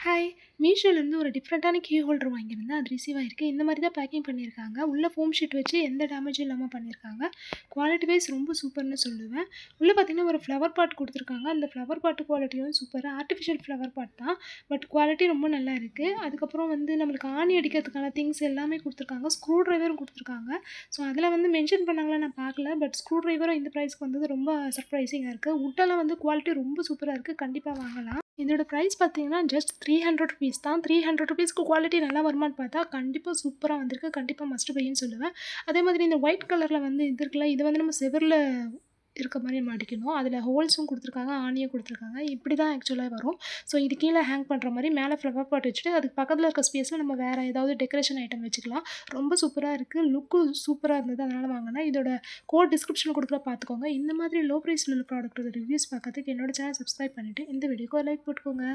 Hi! மீஷோலேருந்து ஒரு டிஃப்ரெண்ட்டான key holder வாங்கியிருந்தேன். அது ரிசீவ் ஆயிருக்கு. இந்த மாரி தான் பேக்கிங் பண்ணியிருக்காங்க. உள்ள ஃபோம் ஷீட் வச்சு எந்த டேமேஜும் இல்லாம பண்ணியிருக்காங்க. குவாலிட்டி வைஸ் ரொம்ப சூப்பர்ன்னு சொல்லுவேன். உள்ள பார்த்தீங்கன்னா, ஒரு ஃப்ளவர் பாட் குடுத்துருக்காங்க. அந்த ஃப்ளவர் பாட் குவாலிட்டியும் சூப்பர். ஆர்ட்டிஃபிஷியல் ஃப்ளவர் பாட் தான். பட் குவாலிட்டி ரொம்ப நல்லா இருக்கு. அதுக்கப்புறம் வந்து நம்மளுக்கு ஆணி அடிக்கிறதுக்கான திங்ஸ் எல்லாமே குடுத்துருக்காங்க. ஸ்க்ரூ டிரைவரும் குடுத்துருக்காங்க. ஸோ, அதில வந்து மென்ஷன் பண்ணாங்களா நான் பார்க்கல. பட் ஸ்க்ரூ டிரைவரும் இந்த பிரைஸ்க்கு வந்தது ரொம்ப சர்ப்ரைசிங்கா இருக்கு. வுட்டெல்லாம் வந்து குவாலிட்டி ரொம்ப சூப்பரா இருக்கு. கண்டிப்பா வாங்கலாம். இதோட பிரைஸ் பார்த்தீங்கன்னா, ஜஸ்ட் ₹300 தான். ₹300க்கு குவாலிட்டி நல்லா வருமான்னு பார்த்தா, கண்டிப்பா சூப்பரா வந்திருக்கு. கண்டிப்பா மஸ்ட் பைன்னு சொல்லுவேன். அதே மாதிரி இந்த ஒயிட் கலர்ல வந்து இது இருக்குல்ல, இது வந்து நம்ம செவுருல இருக்க மாரி நம்ம அடிக்கணும். அதில ஹோல்ஸும் குடுத்துருக்காங்க, ஆணியும் குடுத்துருக்காங்க. இப்படி தான் ஆக்சுவலா வரும். ஸோ, இது கீழ ஹேங் பண்ற மாரி மேல ஃப்ளவர் பாட் வச்சுட்டு, அதுக்கு பக்கத்தில இருக்க ஸ்பேஸ்ல நம்ம வேற ஏதாவது டெக்கரேஷன் ஐட்டம் வச்சுக்கலாம். ரொம்ப சூப்பரா இருக்கு. லுக்கும் சூப்பரா இருந்தது. அதனால வாங்குனேன். இதோட கோட் டிஸ்கிரிப்ஷன்ல குடுக்குறேன் பார்த்துக்கோங்க. இந்த மாதிரி லோ பிரைஸ்ல உள்ள ப்ராடக்ட்டோட ரிவ்யூஸ் பார்க்கறதுக்கு என்னோட சேனல் சப்ஸ்கிரைப் பண்ணிட்டு, இந்த வீடியோக்கு ஒரு லைக் போட்டுக்கோங்க.